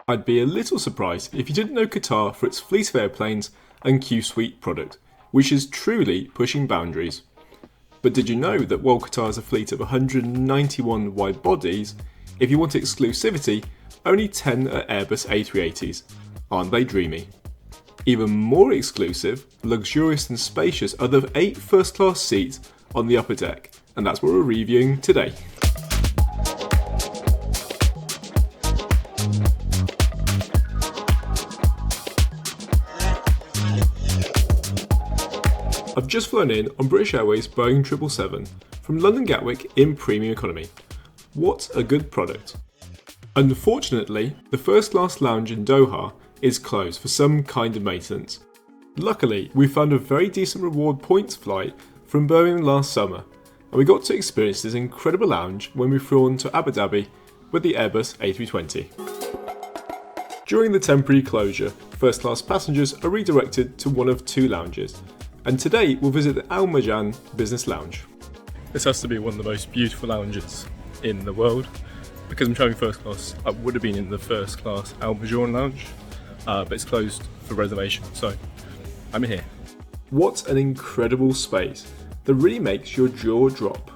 I'd be a little surprised if you didn't know Qatar for its fleet of airplanes and Q-Suite product, which is truly pushing boundaries. But did you know that while Qatar has a fleet of 191 wide bodies, if you want exclusivity, only 10 are Airbus A380s. Aren't they dreamy? Even more exclusive, luxurious and spacious are the 8 first-class seats on the upper deck, and that's what we're reviewing today. I've just flown in on British Airways Boeing 777 from London Gatwick in premium economy. What a good product. Unfortunately, the first class lounge in Doha is closed for some kind of maintenance. Luckily, we found a very decent reward points flight from Boeing last summer, and we got to experience this incredible lounge when we flew on to Abu Dhabi with the Airbus A320. During the temporary closure, first class passengers are redirected to one of 2 lounges, and today we'll visit the Al Marjan Business Lounge. This has to be one of the most beautiful lounges in the world. Because I'm travelling first class, I would have been in the first class Al Marjan Lounge, but it's closed for reservation, so I'm in here. What an incredible space that really makes your jaw drop.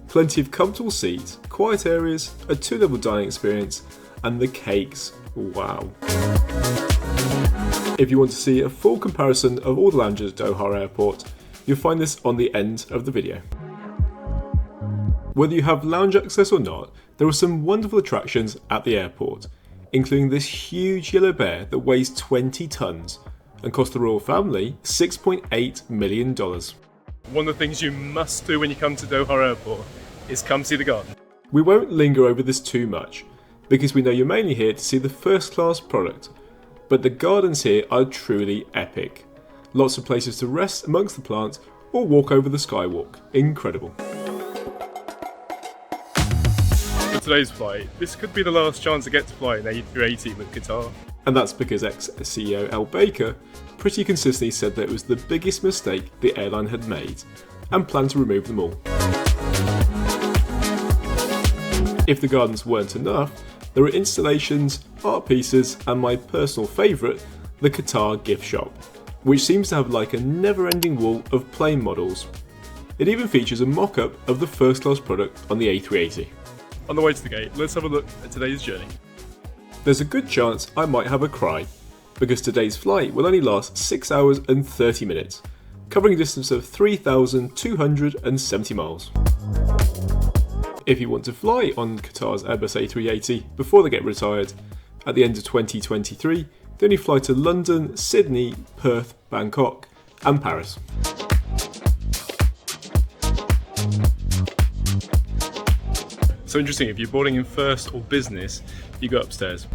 Plenty of comfortable seats, quiet areas, a 2-level dining experience, and the cakes, wow. If you want to see a full comparison of all the lounges at Doha Airport, you'll find this on the end of the video. Whether you have lounge access or not, there are some wonderful attractions at the airport, including this huge yellow bear that weighs 20 tons and cost the royal family $6.8 million. One of the things you must do when you come to Doha Airport is come see the garden. We won't linger over this too much, because we know you're mainly here to see the first class product, but the gardens here are truly epic. Lots of places to rest amongst the plants or walk over the skywalk. Incredible. For today's flight, this could be the last chance I get to fly an A380 with Qatar. And that's because ex-CEO Al Baker pretty consistently said that it was the biggest mistake the airline had made, and planned to remove them all. If the gardens weren't enough, there are installations, art pieces, and my personal favourite, the Qatar gift shop, which seems to have like a never-ending wall of plane models. It even features a mock-up of the first-class product on the A380. On the way to the gate, let's have a look at today's journey. There's a good chance I might have a cry, because today's flight will only last 6 hours and 30 minutes, covering a distance of 3,270 miles. If you want to fly on Qatar's Airbus A380 before they get retired, at the end of 2023, they only fly to London, Sydney, Perth, Bangkok, and Paris. So interesting, if you're boarding in first or business, you go upstairs.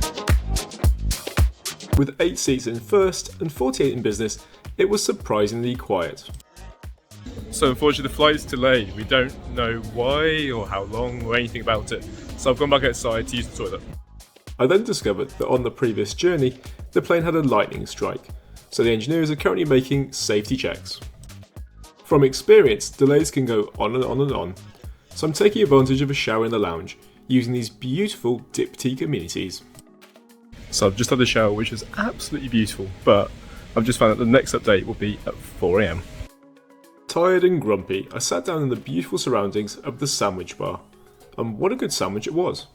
With 8 seats in first and 48 in business, it was surprisingly quiet. So unfortunately the flight is delayed. We don't know why or how long or anything about it. So I've gone back outside to use the toilet. I then discovered that on the previous journey, the plane had a lightning strike. So the engineers are currently making safety checks. From experience, delays can go on and on and on. So I'm taking advantage of a shower in the lounge, using these beautiful diptyque amenities. So I've just had a shower, which is absolutely beautiful, but I've just found that the next update will be at 4 AM. Tired and grumpy, I sat down in the beautiful surroundings of the sandwich bar. And what a good sandwich it was.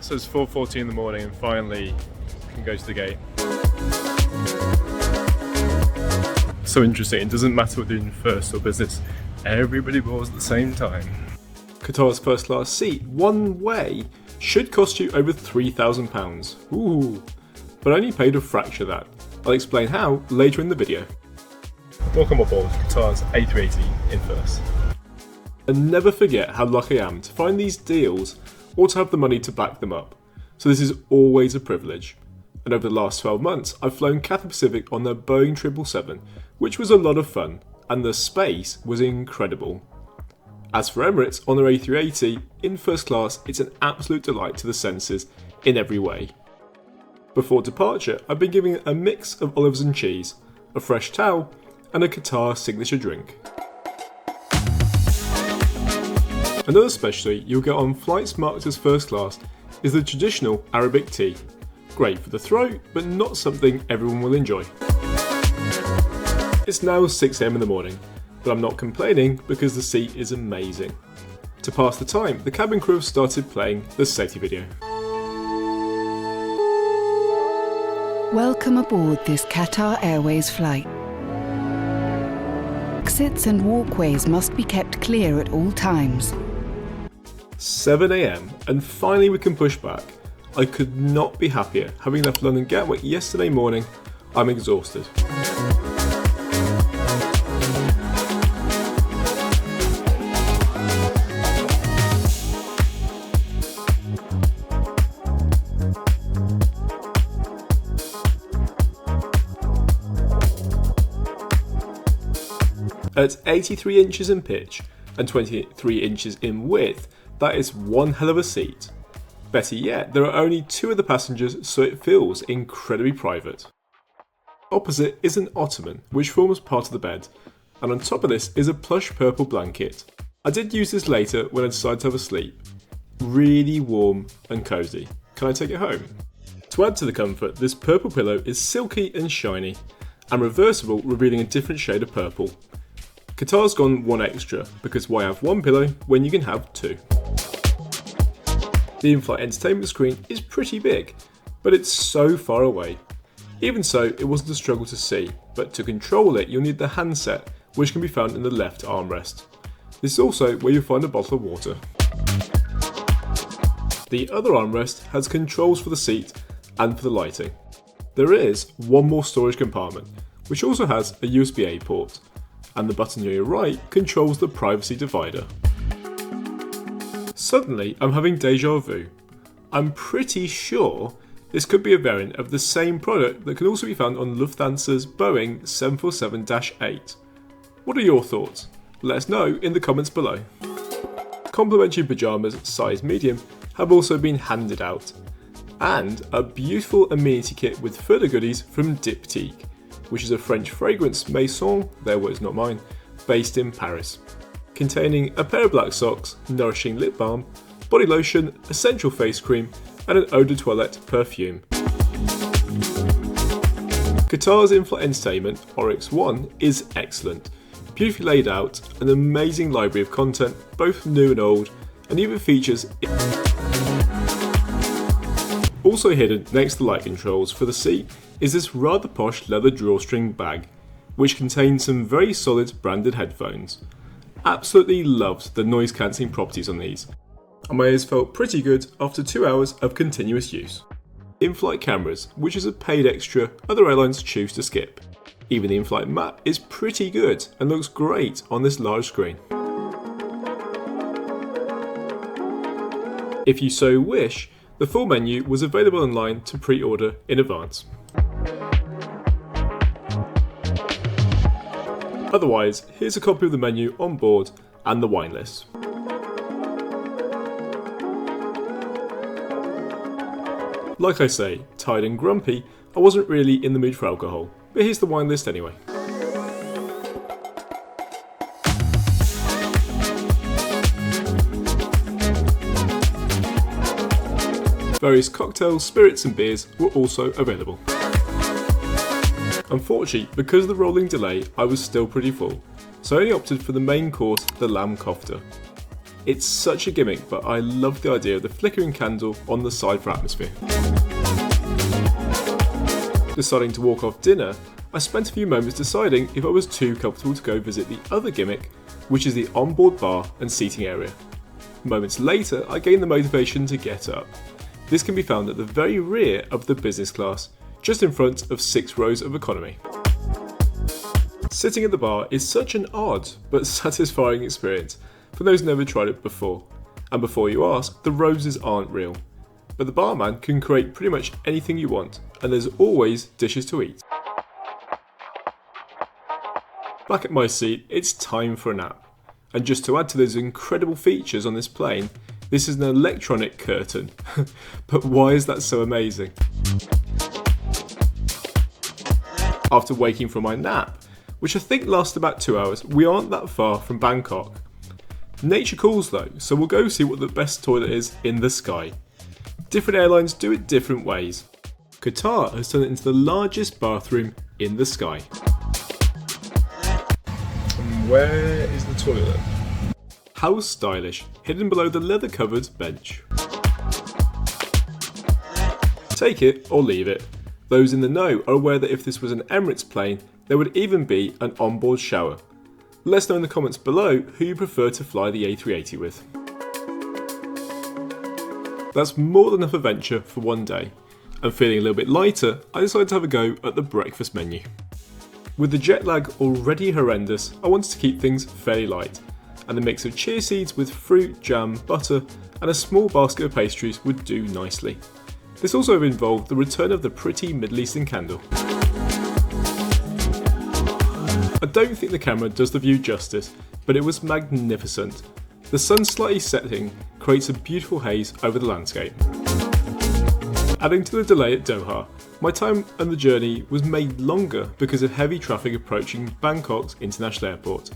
So it's 4:40 in the morning and finally I can go to the gate. So interesting, it doesn't matter whether you're in first or business, everybody boards at the same time. Qatar's first class seat, one way, should cost you over £3,000. Ooh, but I only paid a fraction of that. I'll explain how later in the video. Welcome aboard Qatar's A380 in first. And never forget how lucky I am to find these deals or to have the money to back them up. So this is always a privilege. And over the last 12 months, I've flown Cathay Pacific on their Boeing 777, which was a lot of fun, and the space was incredible. As for Emirates on their A380, in first class, it's an absolute delight to the senses in every way. Before departure, I've been giving a mix of olives and cheese, a fresh towel, and a Qatar signature drink. Another specialty you'll get on flights marked as first class is the traditional Arabic tea. Great for the throat, but not something everyone will enjoy. It's now 6 AM in the morning, but I'm not complaining because the seat is amazing. To pass the time, the cabin crew have started playing the safety video. Welcome aboard this Qatar Airways flight. Exits and walkways must be kept clear at all times. 7 AM, and finally we can push back. I could not be happier. Having left London Gatwick yesterday morning, I'm exhausted. At 83 inches in pitch and 23 inches in width, that is one hell of a seat. Better yet, there are only 2 other passengers, so it feels incredibly private. Opposite is an ottoman, which forms part of the bed, and on top of this is a plush purple blanket. I did use this later when I decided to have a sleep. Really warm and cosy. Can I take it home? To add to the comfort, this purple pillow is silky and shiny, and reversible, revealing a different shade of purple. Qatar's gone one extra, because why have one pillow when you can have 2? The in-flight entertainment screen is pretty big, but it's so far away. Even so, it wasn't a struggle to see, but to control it you'll need the handset, which can be found in the left armrest. This is also where you'll find a bottle of water. The other armrest has controls for the seat and for the lighting. There is one more storage compartment, which also has a USB-A port, and the button on your right controls the privacy divider. Suddenly, I'm having deja vu. I'm pretty sure this could be a variant of the same product that can also be found on Lufthansa's Boeing 747-8. What are your thoughts? Let us know in the comments below. Complimentary pyjamas size medium have also been handed out, and a beautiful amenity kit with further goodies from Diptyque, which is a French fragrance maison, their words not mine, based in Paris, containing a pair of black socks, nourishing lip balm, body lotion, essential face cream, and an eau de toilette perfume. Qatar's in-flight entertainment, Oryx One, is excellent, beautifully laid out, an amazing library of content, both new and old, and even features also hidden next to the light controls for the seat is this rather posh leather drawstring bag, which contains some very solid branded headphones. Absolutely loved the noise cancelling properties on these, and my ears felt pretty good after 2 hours of continuous use. In-flight cameras, which is a paid extra other airlines choose to skip. Even the in-flight map is pretty good and looks great on this large screen. If you so wish, the full menu was available online to pre-order in advance. Otherwise, here's a copy of the menu on board and the wine list. Like I say, tired and grumpy, I wasn't really in the mood for alcohol, but here's the wine list anyway. Various cocktails, spirits and beers were also available. Unfortunately, because of the rolling delay, I was still pretty full, so I only opted for the main course, the lamb kofta. It's such a gimmick, but I love the idea of the flickering candle on the side for atmosphere. Deciding to walk off dinner, I spent a few moments deciding if I was too comfortable to go visit the other gimmick, which is the onboard bar and seating area. Moments later, I gained the motivation to get up. This can be found at the very rear of the business class, just in front of 6 rows of economy. Sitting at the bar is such an odd but satisfying experience for those who never tried it before. And before you ask, the roses aren't real. But the barman can create pretty much anything you want, and there's always dishes to eat. Back at my seat, it's time for a nap. And just to add to those incredible features on this plane, this is an electronic curtain. But why is that so amazing? After waking from my nap, which I think lasted about 2 hours, we aren't that far from Bangkok. Nature calls though, so we'll go see what the best toilet is in the sky. Different airlines do it different ways. Qatar has turned it into the largest bathroom in the sky. And where is the toilet? How stylish, hidden below the leather covered bench. Take it or leave it. Those in the know are aware that if this was an Emirates plane, there would even be an onboard shower. Let us know in the comments below who you prefer to fly the A380 with. That's more than enough adventure for one day. And feeling a little bit lighter, I decided to have a go at the breakfast menu. With the jet lag already horrendous, I wanted to keep things fairly light, and the mix of chia seeds with fruit, jam, butter, and a small basket of pastries would do nicely. This also involved the return of the pretty Middle Eastern candle. I don't think the camera does the view justice, but it was magnificent. The sun slightly setting creates a beautiful haze over the landscape. Adding to the delay at Doha, my time and the journey was made longer because of heavy traffic approaching Bangkok's international airport.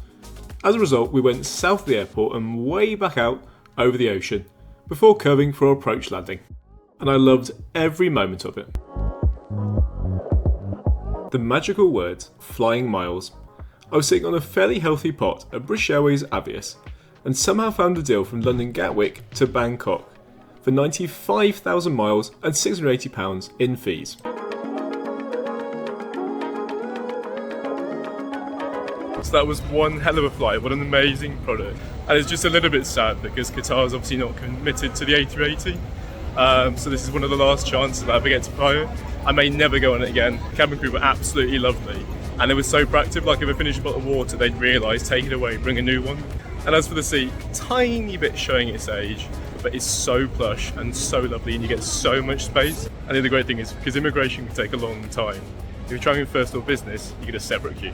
As a result, we went south of the airport and way back out over the ocean, before curving for our approach landing. And I loved every moment of it. The magical words, flying miles. I was sitting on a fairly healthy pot at British Airways Avios, and somehow found a deal from London Gatwick to Bangkok for 95,000 miles and £680 in fees. So that was one hell of a flight, what an amazing product. And it's just a little bit sad because Qatar is obviously not committed to the A380. So this is one of the last chances I ever get to fly it. I may never go on it again. The cabin crew were absolutely lovely. And it was so proactive, like if I finished a bottle of water, they'd realise, take it away, bring a new one. And as for the seat, tiny bit showing its age, but it's so plush and so lovely and you get so much space. And the other great thing is, because immigration can take a long time, if you're trying first or business, you get a separate queue.